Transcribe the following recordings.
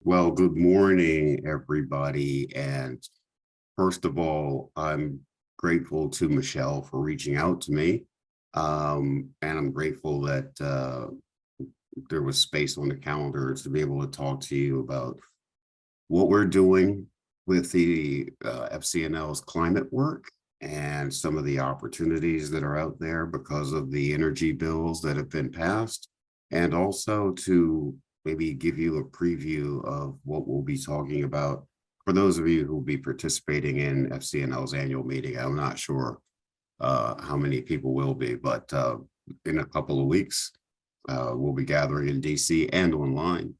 Well, good morning, everybody. And first of all, I'm grateful to Michelle for reaching out to me. And I'm grateful that there was space on the calendar to be able to talk to you about what we're doing with the FCNL's climate work and some of the opportunities that are out there because of the energy bills that have been passed, and also to maybe give you a preview of what we'll be talking about for those of you who will be participating in FCNL's annual meeting. I'm not sure how many people will be, but in a couple of weeks, we'll be gathering in DC and online.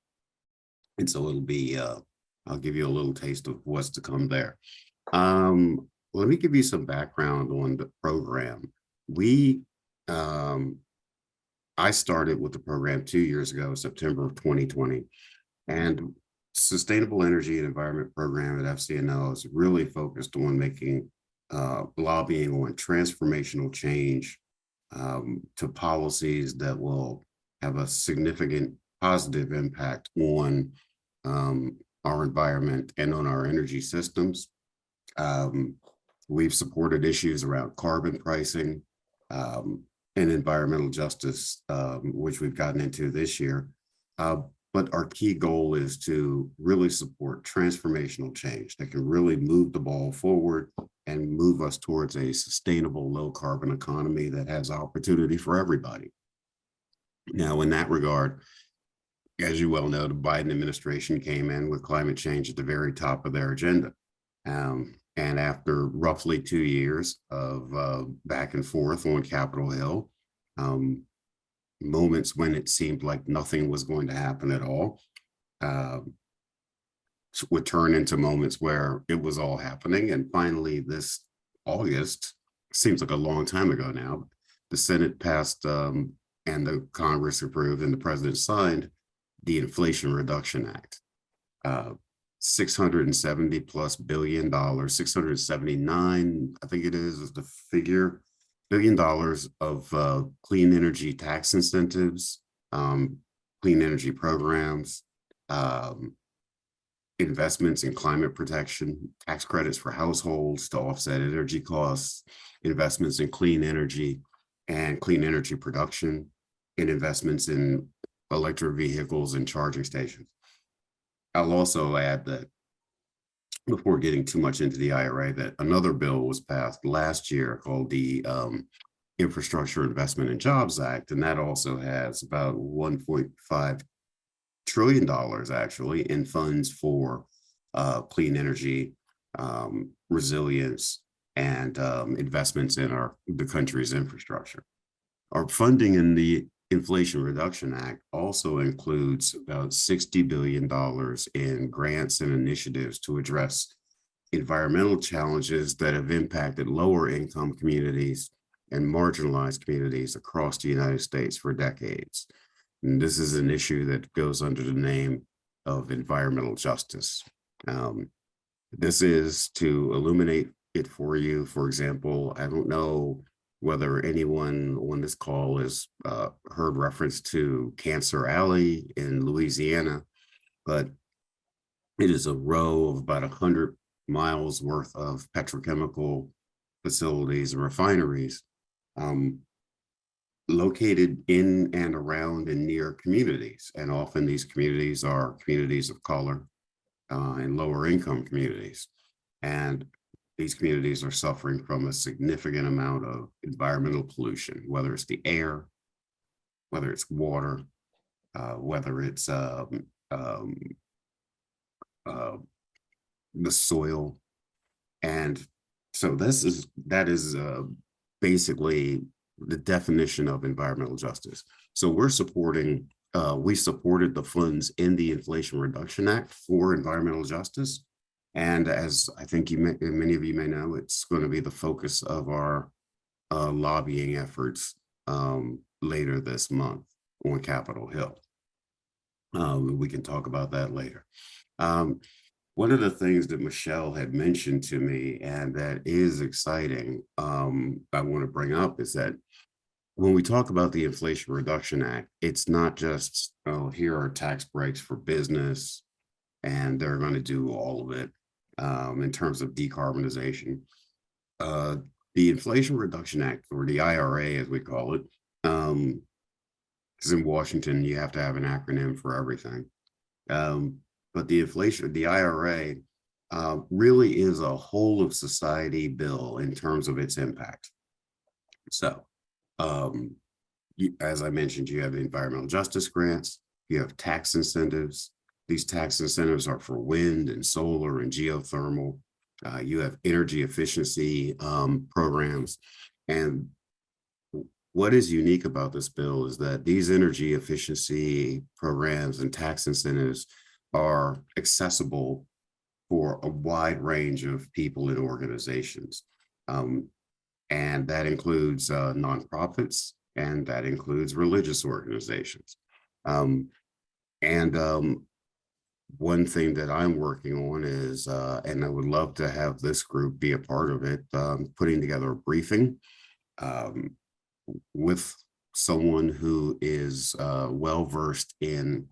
And so it'll be, I'll give you a little taste of what's to come there. Let me give you some background on the program. I started with the program 2 years ago, September of 2020, and Sustainable Energy and Environment Program at FCNL is really focused on making lobbying on transformational change to policies that will have a significant positive impact on our environment and on our energy systems. We've supported issues around carbon pricing and environmental justice, which we've gotten into this year. But our key goal is to really support transformational change that can really move the ball forward and move us towards a sustainable low carbon economy that has opportunity for everybody. Now, in that regard, as you well know, the Biden administration came in with climate change at the very top of their agenda. And after roughly 2 years of back and forth on Capitol Hill, moments when it seemed like nothing was going to happen at all, would turn into moments where it was all happening. And finally, this August, seems like a long time ago now, the Senate passed and the Congress approved and the president signed the Inflation Reduction Act. $670 plus billion, 679, I think it is the figure, $1 billion of clean energy tax incentives, clean energy programs, investments in climate protection, tax credits for households to offset energy costs, investments in clean energy and clean energy production, and investments in electric vehicles and charging stations. I'll also add that before getting too much into the IRA, that another bill was passed last year called the Infrastructure Investment and Jobs Act, and that also has about $1.5 trillion actually in funds for clean energy, resilience, and investments in the country's infrastructure. Our funding in the Inflation Reduction Act also includes about $60 billion in grants and initiatives to address environmental challenges that have impacted lower income communities and marginalized communities across the United States for decades. And this is an issue that goes under the name of environmental justice. This is to illuminate it for you. For example, I don't know whether anyone on this call has heard reference to Cancer Alley in Louisiana, but it is a row of about 100 miles worth of petrochemical facilities and refineries located in and around and near communities. And often these communities are communities of color and lower income communities. And these communities are suffering from a significant amount of environmental pollution, whether it's the air, whether it's water, whether it's the soil. And so that is basically the definition of environmental justice. So we supported the funds in the Inflation Reduction Act for environmental justice. And as I think many of you may know, it's going to be the focus of our lobbying efforts later this month on Capitol Hill. We can talk about that later. One of the things that Michelle had mentioned to me, and that is exciting, I want to bring up is that when we talk about the Inflation Reduction Act, it's not just, oh, here are tax breaks for business and they're going to do all of it in terms of decarbonization. The Inflation Reduction Act, or the IRA, as we call it, because in Washington, you have to have an acronym for everything. But the IRA really is a whole of society bill in terms of its impact. So, as I mentioned, you have environmental justice grants, you have tax incentives. These tax incentives are for wind and solar and geothermal. You have energy efficiency programs. And what is unique about this bill is that these energy efficiency programs and tax incentives are accessible for a wide range of people and organizations. And that includes nonprofits, and that includes religious organizations. One thing that I'm working on is, and I would love to have this group be a part of it, putting together a briefing with someone who is well-versed in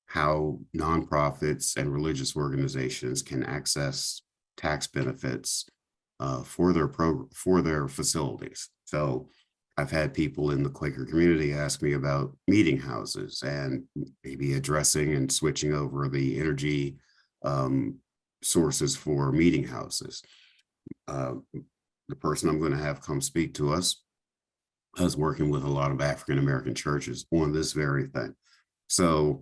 how nonprofits and religious organizations can access tax benefits for their facilities. So I've had people in the Quaker community ask me about meeting houses and maybe addressing and switching over the energy sources for meeting houses. The person I'm going to have come speak to us is working with a lot of African-American churches on this very thing. So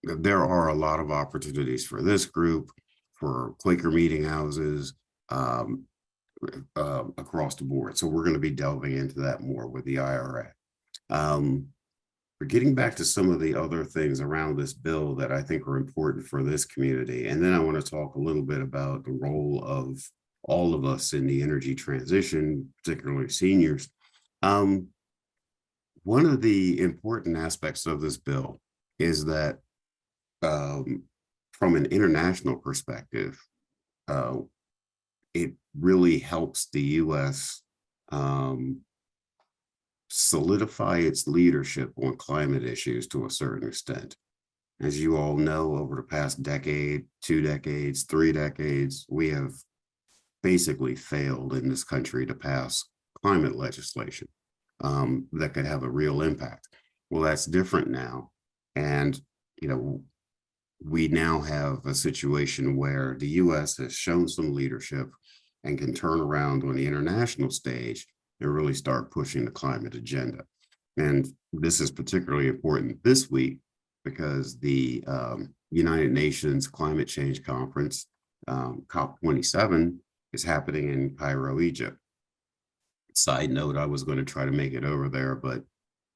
there are a lot of opportunities for this group, for Quaker meeting houses, across the board. So we're going to be delving into that more with the IRA. We're getting back to some of the other things around this bill that I think are important for this community. And then I want to talk a little bit about the role of all of us in the energy transition, particularly seniors. One of the important aspects of this bill is that from an international perspective, it really helps the U.S. Solidify its leadership on climate issues to a certain extent. As you all know, over the past decade, 2 decades, 3 decades, we have basically failed in this country to pass climate legislation that could have a real impact. Well, that's different now. And, we now have a situation where the U.S. has shown some leadership and can turn around on the international stage and really start pushing the climate agenda. And this is particularly important this week because the United Nations Climate Change Conference, COP27, is happening in Cairo, Egypt. Side note, I was going to try to make it over there, but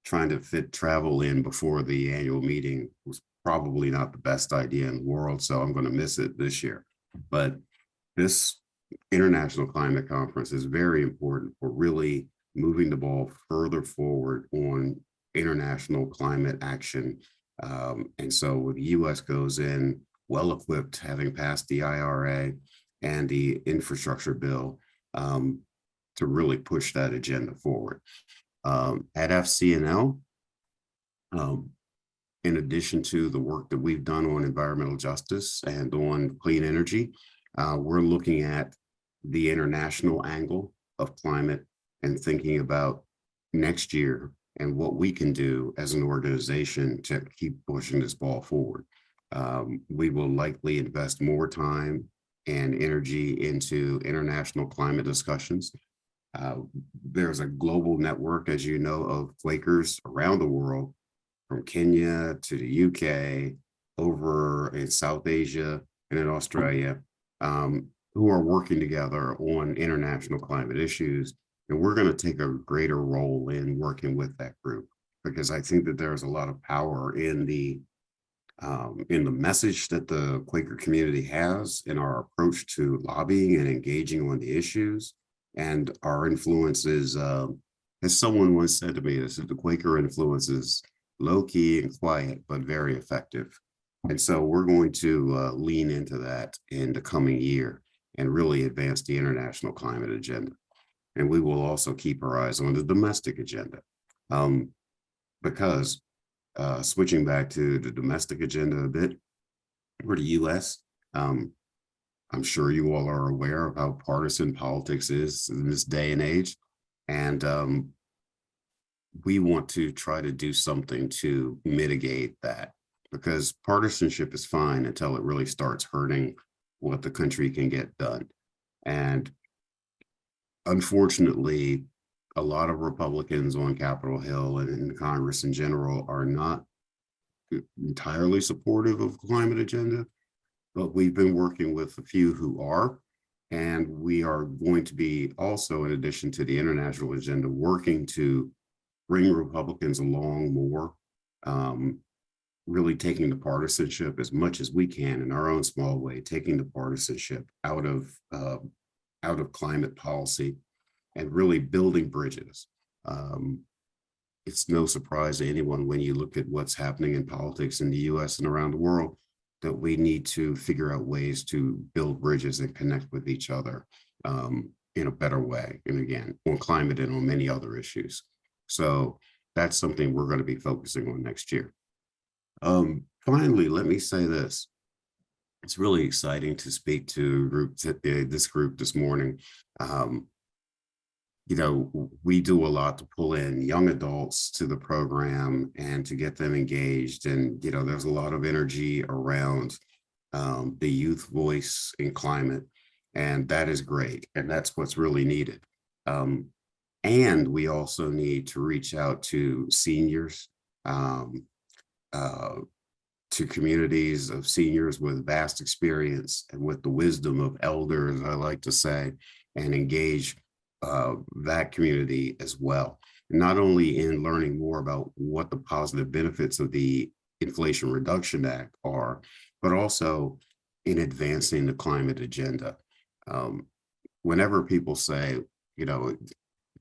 trying to fit travel in before the annual meeting was probably not the best idea in the world, so I'm going to miss it this year. But this international climate conference is very important for really moving the ball further forward on international climate action. And so the U.S. goes in well-equipped, having passed the IRA and the infrastructure bill to really push that agenda forward. At FCNL, in addition to the work that we've done on environmental justice and on clean energy, we're looking at the international angle of climate and thinking about next year and what we can do as an organization to keep pushing this ball forward. We will likely invest more time and energy into international climate discussions. There's a global network, as you know, of Quakers around the world, from Kenya to the UK, over in South Asia and in Australia, who are working together on international climate issues. And we're going to take a greater role in working with that group, because I think that there's a lot of power in the message that the Quaker community has in our approach to lobbying and engaging on the issues. And our influence is, as someone once said to me, this is the Quaker influence is low-key and quiet, but very effective. And so we're going to lean into that in the coming year and really advance the international climate agenda. And we will also keep our eyes on the domestic agenda. Because switching back to the domestic agenda a bit, for the US, Um, I'm sure you all are aware of how partisan politics is in this day and age. And we want to try to do something to mitigate that, because partisanship is fine until it really starts hurting what the country can get done. And unfortunately, a lot of Republicans on Capitol Hill and in Congress in general are not entirely supportive of climate agenda, but we've been working with a few who are, and we are going to be also, in addition to the international agenda, working to bring Republicans along more, really taking the partisanship as much as we can in our own small way, taking the partisanship out of climate policy and really building bridges. It's no surprise to anyone when you look at what's happening in politics in the US and around the world that we need to figure out ways to build bridges and connect with each other in a better way. And again, on climate and on many other issues. So that's something we're going to be focusing on next year. Finally, let me say this. It's really exciting to speak to this group this morning. You know, we do a lot to pull in young adults to the program and to get them engaged. And, you know, there's a lot of energy around the youth voice in climate, and that is great. And that's what's really needed. And we also need to reach out to seniors, to communities of seniors with vast experience and with the wisdom of elders, I like to say, and engage that community as well. Not only in learning more about what the positive benefits of the Inflation Reduction Act are, but also in advancing the climate agenda. Whenever people say, you know,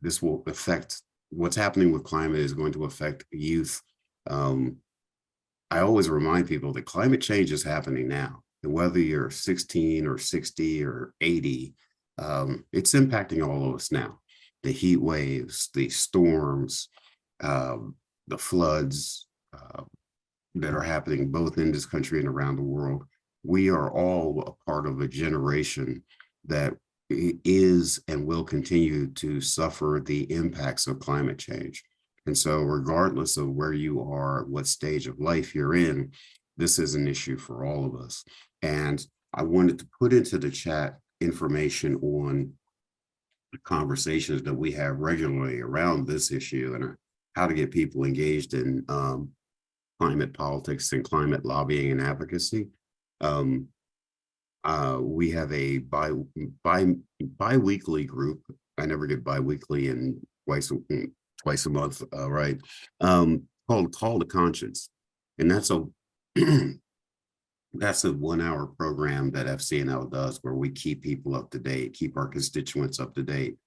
this will affect, what's happening with climate is going to affect youth, I always remind people that climate change is happening now. And whether you're 16 or 60 or 80, it's impacting all of us now. The heat waves, the storms, the floods that are happening both in this country and around the world. We are all a part of a generation that is and will continue to suffer the impacts of climate change. And so regardless of where you are, what stage of life you're in, this is an issue for all of us. And I wanted to put into the chat information on the conversations that we have regularly around this issue and how to get people engaged in climate politics and climate lobbying and advocacy. We have a bi-weekly group. I never get bi-weekly and twice a month, right? Called Call to Conscience. And that's a that's a 1-hour program that FCNL does where we keep people up to date, keep our constituents up to date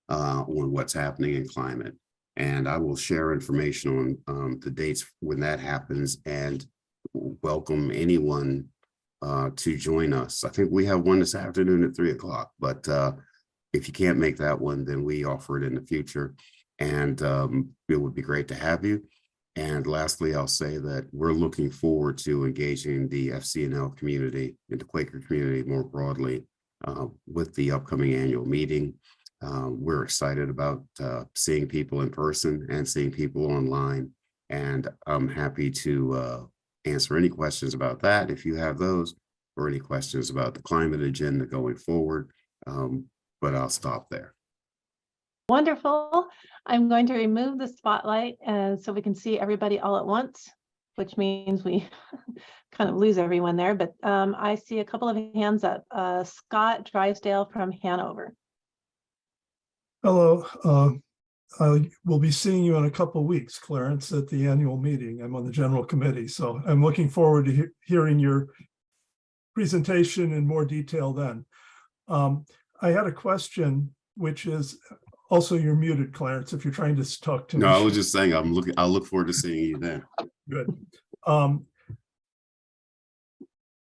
on what's happening in climate. And I will share information on the dates when that happens and welcome anyone to join us. I think we have one this afternoon at 3 o'clock, but if you can't make that one, then we offer it in the future. And it would be great to have you. And lastly, I'll say that we're looking forward to engaging the FCNL community and the Quaker community more broadly with the upcoming annual meeting. We're excited about seeing people in person and seeing people online. And I'm happy to answer any questions about that if you have those, or any questions about the climate agenda going forward. But I'll stop there. Wonderful. I'm going to remove the spotlight so we can see everybody all at once, which means we kind of lose everyone there. But I see a couple of hands up. Scott Drysdale from Hanover. Hello. I will be seeing you in a couple of weeks, Clarence, at the annual meeting. I'm on the general committee, so I'm looking forward to hearing your presentation in more detail then. I had a question, which is, also you're muted, Clarence, if you're trying to talk to me. No, I was just saying I'll look forward to seeing you then. Good.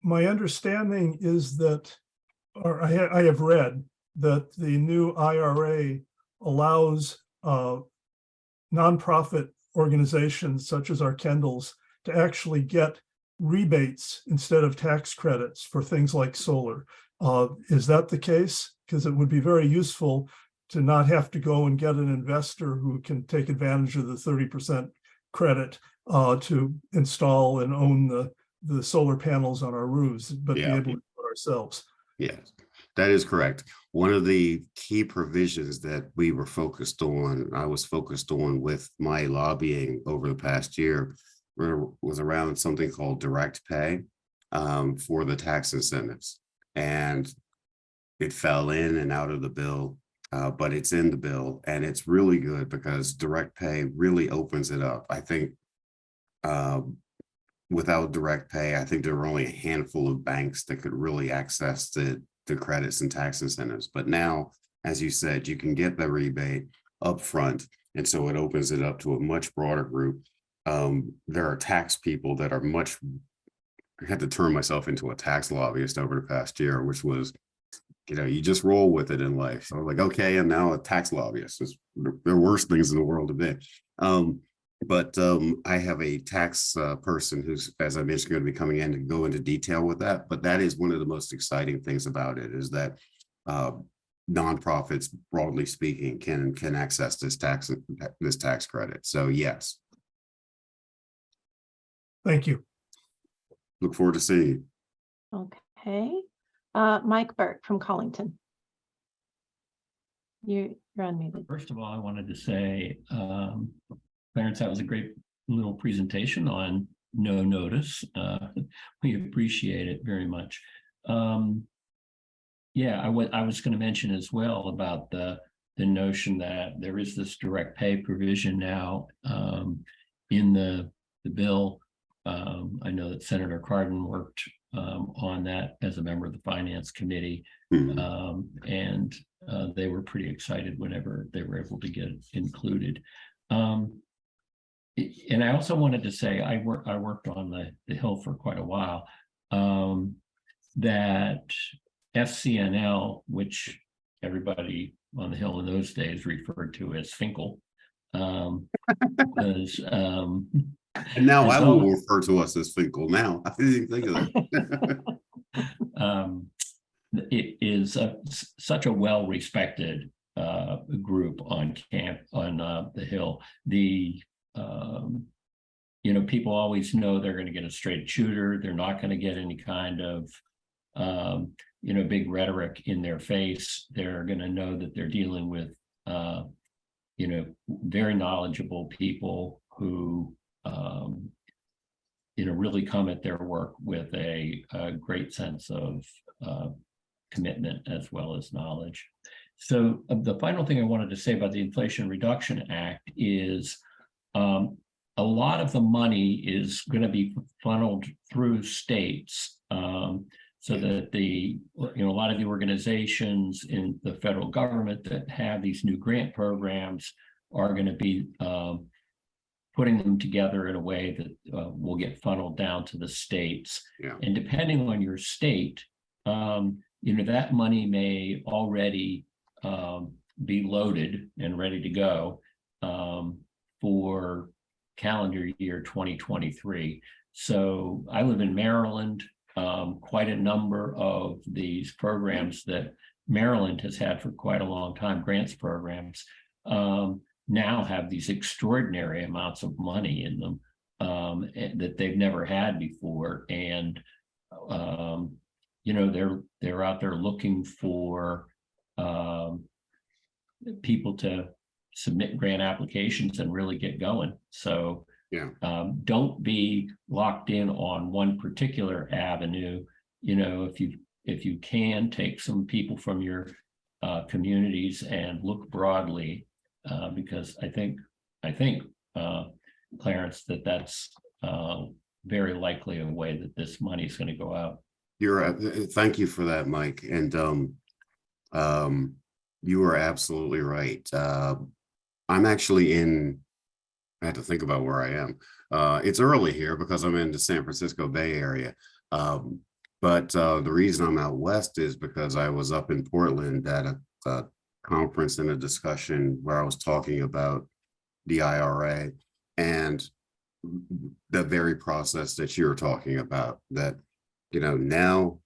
My understanding is that, or I have read that the new IRA allows nonprofit organizations such as our Kendalls to actually get rebates instead of tax credits for things like solar. Is that the case? Because it would be very useful to not have to go and get an investor who can take advantage of the 30% credit to install and own the solar panels on our roofs, but be Yeah. able to do it ourselves. Yes, that is correct. One of the key provisions that we were focused on, I was focused on with my lobbying over the past year, was around something called direct pay for the tax incentives. And it fell in and out of the bill, but it's in the bill, and it's really good because direct pay really opens it up. I think without direct pay, I think there were only a handful of banks that could really access the credits and tax incentives. But now, as you said, you can get the rebate upfront, and so it opens it up to a much broader group. There are tax people that are much. I had to turn myself into a tax lobbyist over the past year, which was, you just roll with it in life. So I'm like, okay, and now a tax lobbyist. There are worse things in the world to be. But I have a tax person who's, as I mentioned, going to be coming in to go into detail with that. But that is one of the most exciting things about it, is that nonprofits, broadly speaking, can access this tax credit. So yes. Thank you. Look forward to seeing you. Okay. Mike Burke from Collington. You're unmuted. First of all, I wanted to say, Clarence, that was a great little presentation on no notice. We appreciate it very much. Yeah, I was going to mention as well about the notion that there is this direct pay provision now in the bill. I know that Senator Cardin worked on that as a member of the Finance Committee, and they were pretty excited whenever they were able to get it included. And I also wanted to say, I worked on the Hill for quite a while, that FCNL, which everybody on the Hill in those days referred to as Finkel, was and now I will refer to us as Finkel now. I didn't think of that. It is such a well-respected group on the Hill. People always know they're going to get a straight shooter. They're not going to get any kind of big rhetoric in their face. They're going to know that they're dealing with very knowledgeable people who really come at their work with a great sense of commitment as well as knowledge. So the final thing I wanted to say about the Inflation Reduction Act is a lot of the money is going to be funneled through states, so that a lot of the organizations in the federal government that have these new grant programs are going to be putting them together in a way that will get funneled down to the states. Yeah. And depending on your state, that money may already be loaded and ready to go for calendar year 2023. So I live in Maryland. Quite a number of these programs that Maryland has had for quite a long time, grants programs, now have these extraordinary amounts of money in them that they've never had before. And they're out there looking for people to submit grant applications and really get going. So yeah, don't be locked in on one particular avenue. If you can take some people from your communities and look broadly, because I think Clarence, that's very likely a way that this money is going to go out. Thank you for that, Mike. And you are absolutely right. I'm actually I had to think about where I am. It's early here because I'm in the San Francisco Bay Area. But the reason I'm out west is because I was up in Portland at a conference and a discussion where I was talking about the IRA. And the very process that you're talking about, that, now,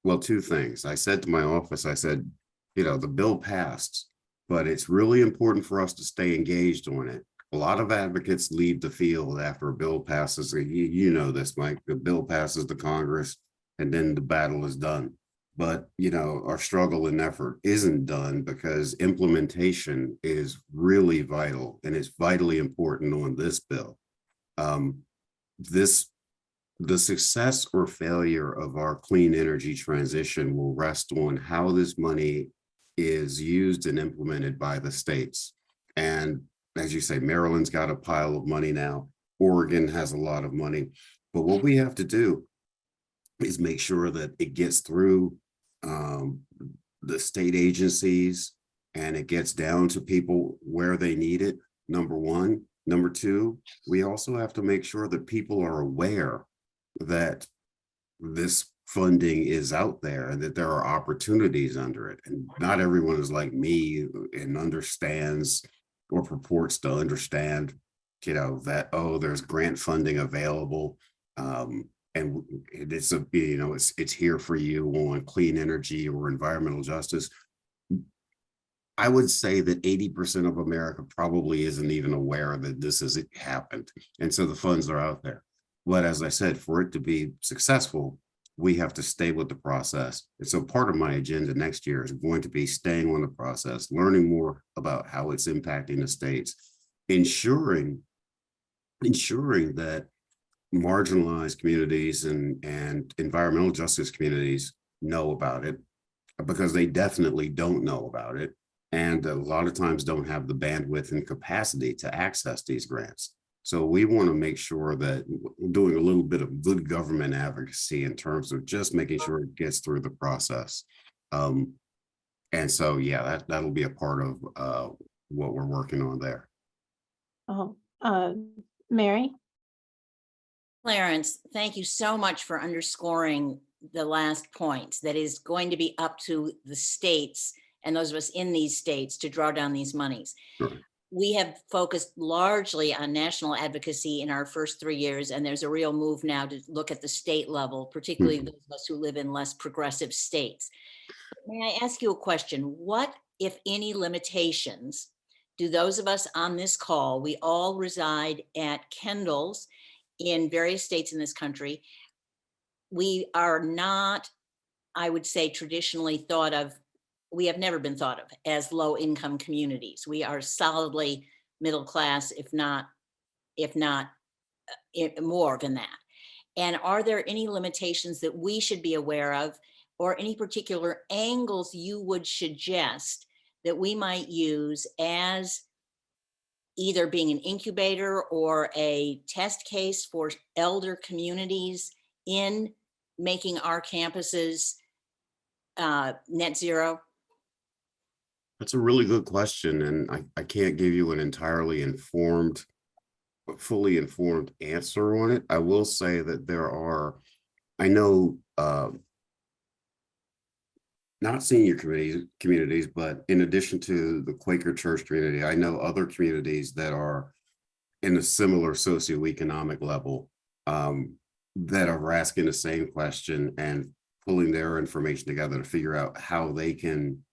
well, two things. I said to my office, I said, the bill passed, but it's really important for us to stay engaged on it. A lot of advocates leave the field after a bill passes. You know this, Mike. The bill passes the Congress and then the battle is done. But, our struggle and effort isn't done because implementation is really vital, and it's vitally important on this bill. The success or failure of our clean energy transition will rest on how this money is used and implemented by the states. And as you say, Maryland's got a pile of money now. Oregon has a lot of money. But what we have to do is make sure that it gets through the state agencies and it gets down to people where they need it, number one. Number two, we also have to make sure that people are aware that this funding is out there and that there are opportunities under it. And not everyone is like me and understands or purports to understand, that, oh, there's grant funding available. And it's it's here for you on clean energy or environmental justice. I would say that 80% of America probably isn't even aware that this has happened. And so the funds are out there. But as I said, for it to be successful, we have to stay with the process. And so part of my agenda next year is going to be staying on the process, learning more about how it's impacting the states, ensuring that marginalized communities and environmental justice communities know about it, because they definitely don't know about it. And a lot of times don't have the bandwidth and capacity to access these grants. So we want to make sure that we're doing a little bit of good government advocacy in terms of just making sure it gets through the process. And so, yeah, that'll be a part of what we're working on there. Oh, Mary? Clarence, thank you so much for underscoring the last point, that is going to be up to the states and those of us in these states to draw down these monies. Sure. We have focused largely on national advocacy in our first 3 years, and there's a real move now to look at the state level, particularly those of us who live in less progressive states. May I ask you a question? What, if any, limitations do those of us on this call, we all reside at Kendall's in various states in this country, we are not, I would say, traditionally thought of, we have never been thought of as low income communities. We are solidly middle class, if not more than that. And are there any limitations that we should be aware of, or any particular angles you would suggest that we might use as either being an incubator or a test case for elder communities in making our campuses net zero? That's a really good question. And I can't give you an entirely fully informed answer on it. I will say that I know not senior communities, but in addition to the Quaker Church community, I know other communities that are in a similar socioeconomic level that are asking the same question and pulling their information together to figure out how they can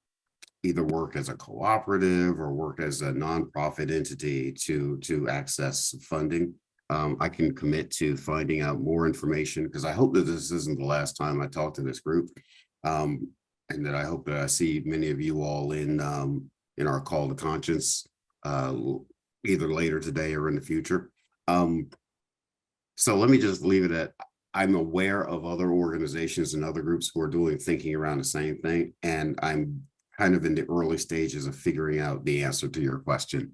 either work as a cooperative or work as a nonprofit entity to access funding. I can commit to finding out more information, because I hope that this isn't the last time I talk to this group. And that I hope that I see many of you all in our call to conscience, either later today or in the future. So let me just leave it at, I'm aware of other organizations and other groups who are thinking around the same thing. And I'm kind of in the early stages of figuring out the answer to your question.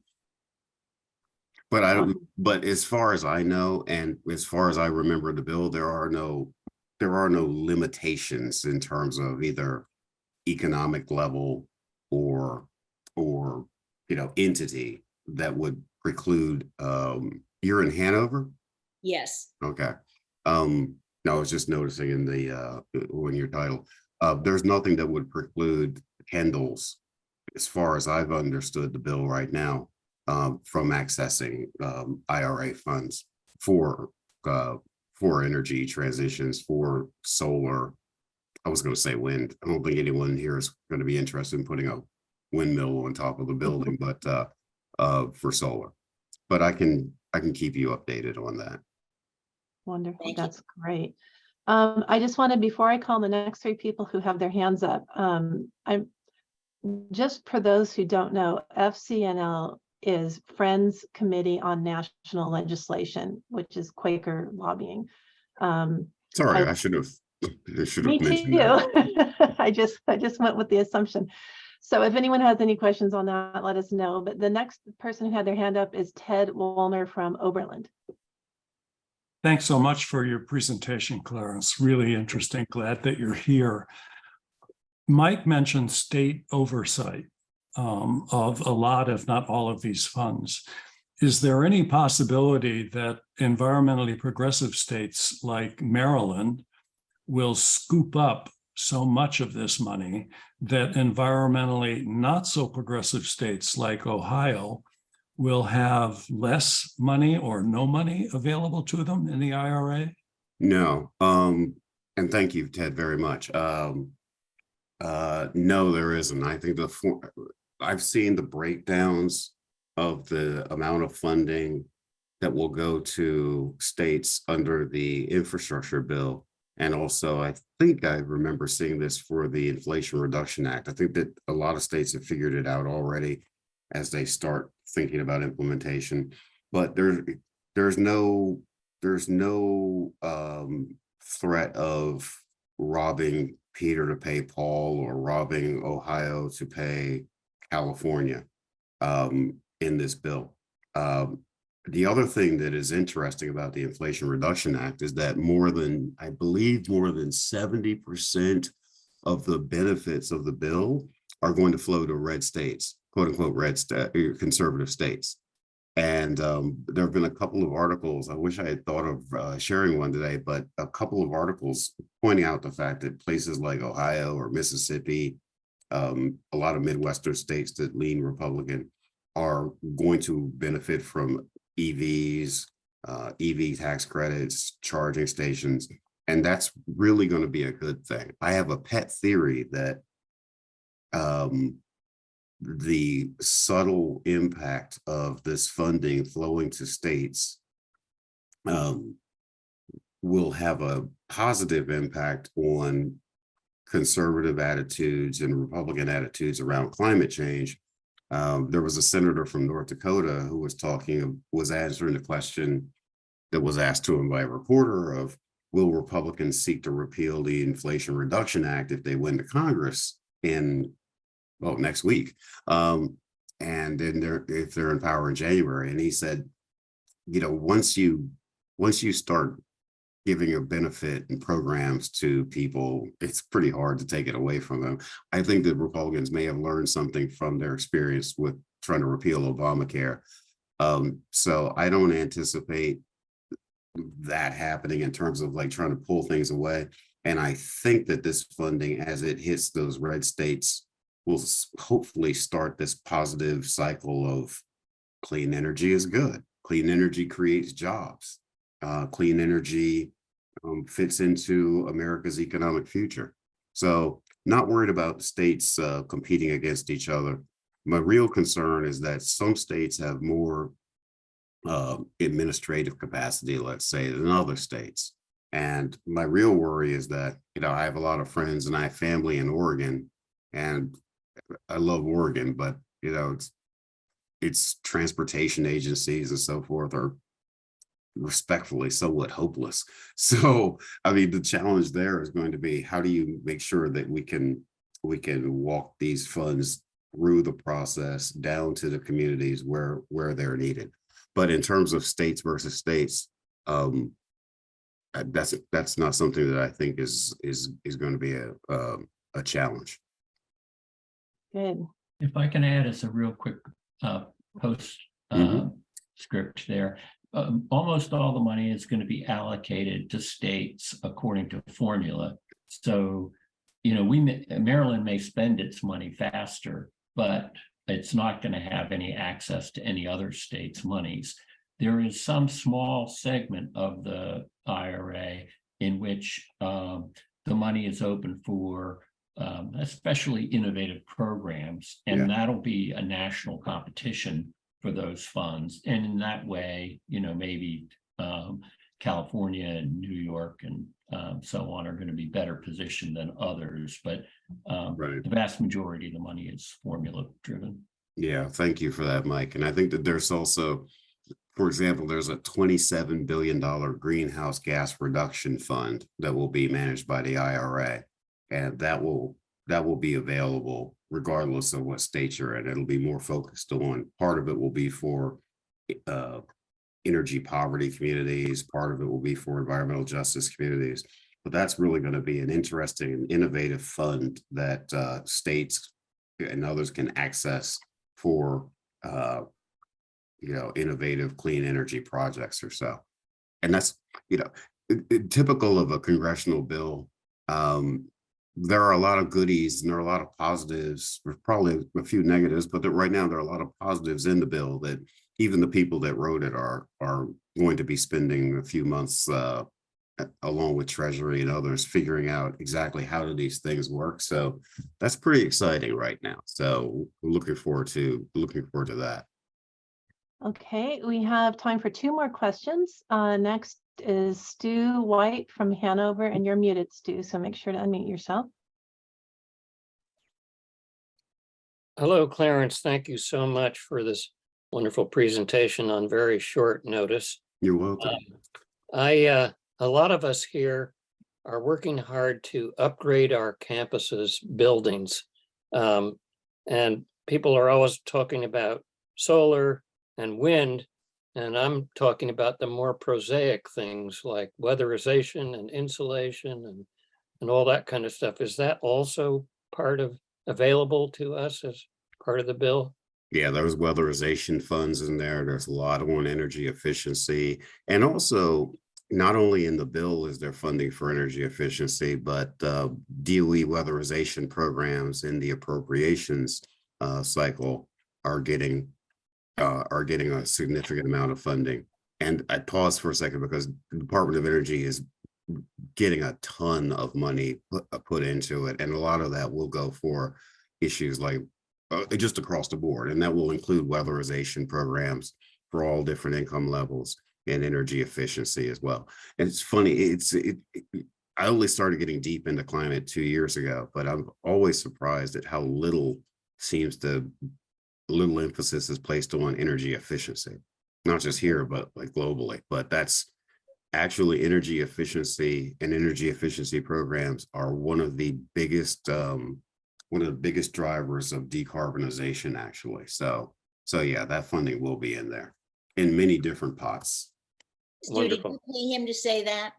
But but as far as I know, and as far as I remember the bill, there are no limitations in terms of either economic level or entity that would preclude. You're in Hanover? Yes. Okay. No, I was just noticing in the when your title, there's nothing that would preclude Kendall's, as far as I've understood the bill right now, from accessing IRA funds. for energy transitions, for solar. I was going to say wind. I don't think anyone here is going to be interested in putting a windmill on top of the building, but for solar. But I can keep you updated on that. Wonderful. Thank you. That's great. I just wanted, before I call the next three people who have their hands up, I'm just for those who don't know, FCNL is Friends Committee on National Legislation, which is Quaker lobbying. Sorry, I should have Me mentioned too. that. I just went with the assumption. So if anyone has any questions on that, let us know. But the next person who had their hand up is Ted Woolner from Oberlin. Thanks so much for your presentation, Clarence. Really interesting. Glad that you're here. Mike mentioned state oversight of a lot, if not all, of these funds. Is there any possibility that environmentally progressive states like Maryland will scoop up so much of this money that environmentally not so progressive states like Ohio will have less money or no money available to them in the IRA? No, and thank you, Ted, very much. No, there isn't. I think I've seen the breakdowns of the amount of funding that will go to states under the infrastructure bill. And also, I think I remember seeing this for the Inflation Reduction Act. I think that a lot of states have figured it out already as they start thinking about implementation. But there's no threat of robbing Peter to pay Paul or robbing Ohio to pay California in this bill. The other thing that is interesting about the Inflation Reduction Act is that I believe more than 70% of the benefits of the bill are going to flow to red states, quote unquote, conservative states. And there have been a couple of articles, I wish I had thought of sharing one today, but a couple of articles pointing out the fact that places like Ohio or Mississippi, a lot of Midwestern states that lean Republican, are going to benefit from EVs, EV tax credits, charging stations, and that's really going to be a good thing. I have a pet theory that the subtle impact of this funding flowing to states will have a positive impact on conservative attitudes and Republican attitudes around climate change. There was a senator from North Dakota who was answering the question that was asked to him by a reporter of, will Republicans seek to repeal the Inflation Reduction Act if they win to Congress next week? And then if they're in power in January. And he said, once you start giving a benefit and programs to people, it's pretty hard to take it away from them. I think that Republicans may have learned something from their experience with trying to repeal Obamacare. So I don't anticipate that happening in terms of like trying to pull things away. And I think that this funding, as it hits those red states, will hopefully start this positive cycle of clean energy is good. Clean energy creates jobs. Clean energy fits into America's economic future. So not worried about states competing against each other. My real concern is that some states have more administrative capacity, let's say, than other states. And my real worry is that, I have a lot of friends and I have family in Oregon, and I love Oregon, but, its transportation agencies and so forth are respectfully somewhat hopeless. So, the challenge there is going to be, how do you make sure that we can walk these funds through the process down to the communities where they're needed? But in terms of states versus states, that's not something that I think is going to be a challenge. Good. If I can add as a real quick post script there, almost all the money is going to be allocated to states according to formula. So, Maryland may spend its money faster, but it's not going to have any access to any other state's monies. there is some small segment of the IRA in which the money is open for especially innovative programs, and that'll be a national competition for those funds. And in that way, maybe California and New York and so on are going to be better positioned than others, but the vast majority of the money is formula driven. Yeah, thank you for that, Mike. And I think that there's also, for example, there's a $27 billion greenhouse gas reduction fund that will be managed by the IRA, and that will be available regardless of what state you're in. It'll be more focused on, part of it will be for energy poverty communities, part of it will be for environmental justice communities. But that's really going to be an interesting and innovative fund that states and others can access for innovative clean energy projects or so. And that's typical of a congressional bill. There are a lot of goodies and there are a lot of positives. There's probably a few negatives, but right now there are a lot of positives in the bill that even the people that wrote it are going to be spending a few months along with Treasury and others figuring out exactly how do these things work. So that's pretty exciting right now. So we're looking forward to that. Okay, we have time for 2 more questions. Next is Stu White from Hanover, and you're muted, Stu, so make sure to unmute yourself. Hello, Clarence. Thank you so much for this wonderful presentation on very short notice. You're welcome. A lot of us here are working hard to upgrade our campuses buildings. And people are always talking about solar and wind, and I'm talking about the more prosaic things like weatherization and insulation and all that kind of stuff. Is that also part of available to us as part of the bill? Yeah, there's weatherization funds in there. There's a lot on energy efficiency. And also, not only in the bill is there funding for energy efficiency, but DOE weatherization programs in the appropriations cycle are getting a significant amount of funding. And I pause for a second because the Department of Energy is getting a ton of money put into it. And a lot of that will go for issues like just across the board. And that will include weatherization programs for all different income levels and energy efficiency as well. And it's funny, I only started getting deep into climate 2 years ago, but I'm always surprised at how little emphasis is placed on energy efficiency, not just here, but like globally. But that's actually energy efficiency, and energy efficiency programs are one of the biggest drivers of decarbonization, actually. So yeah, that funding will be in there in many different pots. Stu, did you pay him to say that?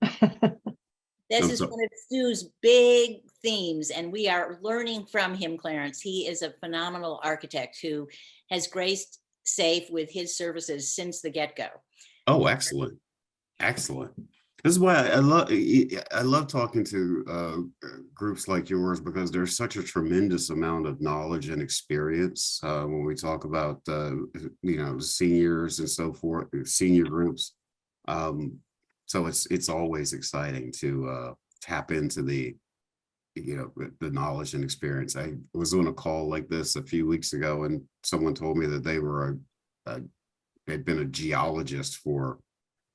I'm This is sorry. one of Stu's big themes, and we are learning from him, Clarence. He is a phenomenal architect who has graced SSAFE with his services since the get-go. Oh, excellent. Excellent. This is why I love talking to groups like yours, because there's such a tremendous amount of knowledge and experience when we talk about seniors and so forth, senior groups. So it's always exciting to tap into the knowledge and experience. I was on a call like this a few weeks ago, and someone told me that they were had been a geologist for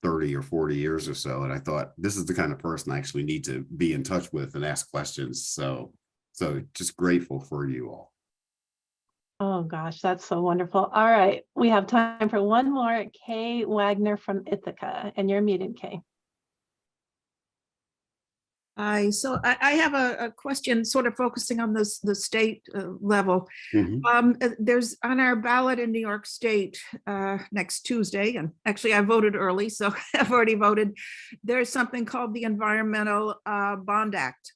30 or 40 years or so. And I thought, this is the kind of person I actually need to be in touch with and ask questions. So just grateful for you all. Oh gosh, that's so wonderful. All right, we have time for one more. Kay Wagner from Ithaca, and you're muted, Kay. So I have a question sort of focusing on the state level. Mhm. There's on our ballot in New York State next Tuesday, and actually I voted early, so I've already voted. There's something called the Environmental Bond Act.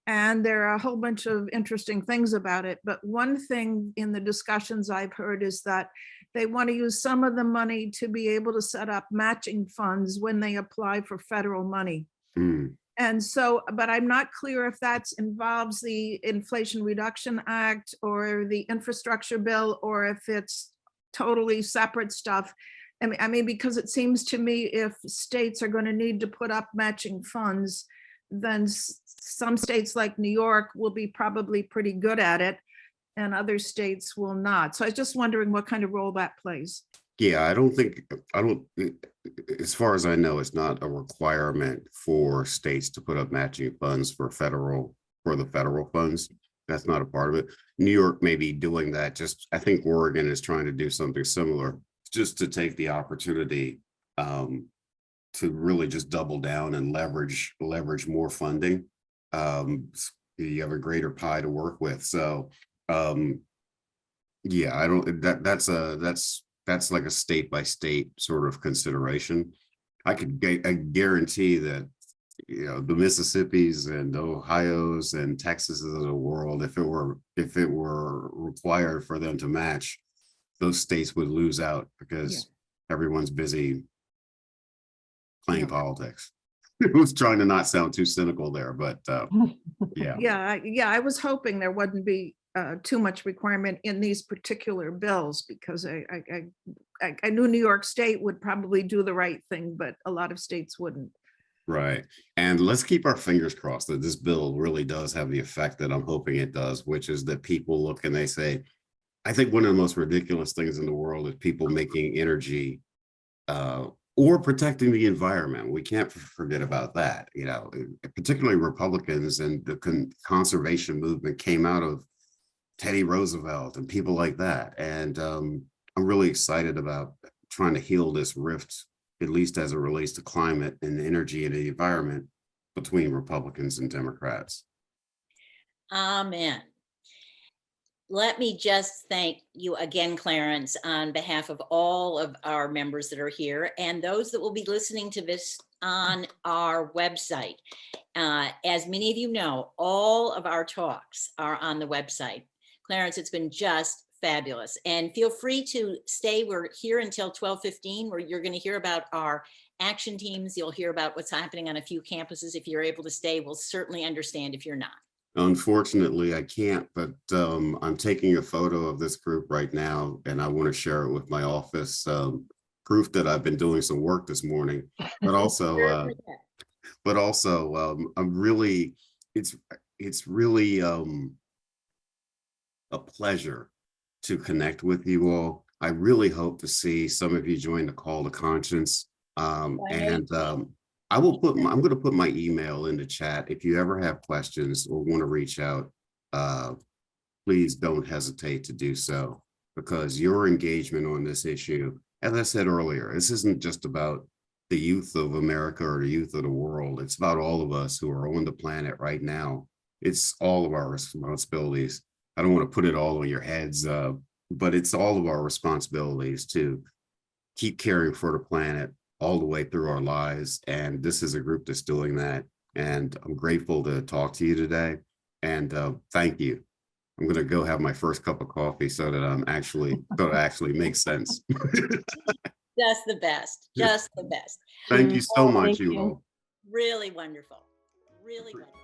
And there are a whole bunch of interesting things about it. But one thing in the discussions I've heard is that they want to use some of the money to be able to set up matching funds when they apply for federal money. Mm. And so, but I'm not clear if that involves the Inflation Reduction Act or the infrastructure bill, or if it's totally separate stuff. I mean, because it seems to me if states are going to need to put up matching funds, then some states like New York will be probably pretty good at it and other states will not. So I was just wondering what kind of role that plays. Yeah, as far as I know, it's not a requirement for states to put up matching funds for the federal funds. That's not a part of it. New York may be doing that. I think Oregon is trying to do something similar, just to take the opportunity to really just double down and leverage more funding. You have a greater pie to work with. So yeah, I don't, that's like a state by state sort of consideration. I guarantee that, you know, the Mississippis and Ohio's and Texas's of the world, if it were required for them to match, those states would lose out because everyone's busy playing politics. It was trying to not sound too cynical there, but yeah. Yeah, I was hoping there wouldn't be too much requirement in these particular bills because I knew New York State would probably do the right thing, but a lot of states wouldn't. Right. And let's keep our fingers crossed that this bill really does have the effect that I'm hoping it does, which is that people look and they say, I think one of the most ridiculous things in the world is people making energy or protecting the environment. We can't forget about that. You know, particularly Republicans and the conservation movement came out of Teddy Roosevelt and people like that. And I'm really excited about trying to heal this rift, at least as it relates to climate and energy and the environment between Republicans and Democrats. Amen. Let me just thank you again, Clarence, on behalf of all of our members that are here and those that will be listening to this on our website. As many of you know, all of our talks are on the website. Clarence, it's been just fabulous. And feel free to stay. We're here until 12:15, where you're going to hear about our action teams. You'll hear about what's happening on a few campuses. If you're able to stay, we'll certainly understand if you're not. Unfortunately, I can't, but I'm taking a photo of this group right now, and I want to share it with my office. Proof that I've been doing some work this morning, but also, I'm really, it's really a pleasure to connect with you all. I really hope to see some of you join the Call to Conscience. I'm going to put my email in the chat. If you ever have questions or want to reach out, please don't hesitate to do so, because your engagement on this issue, as I said earlier, this isn't just about the youth of America or the youth of the world. It's about all of us who are on the planet right now. It's all of our responsibilities. I don't want to put it all on your heads, but it's all of our responsibilities to keep caring for the planet all the way through our lives. And this is a group that's doing that. And I'm grateful to talk to you today. And thank you. I'm going to go have my first cup of coffee so that it actually makes sense. Just the best. Just the best. Thank you so much, Thank you you. all. Really wonderful. Really wonderful.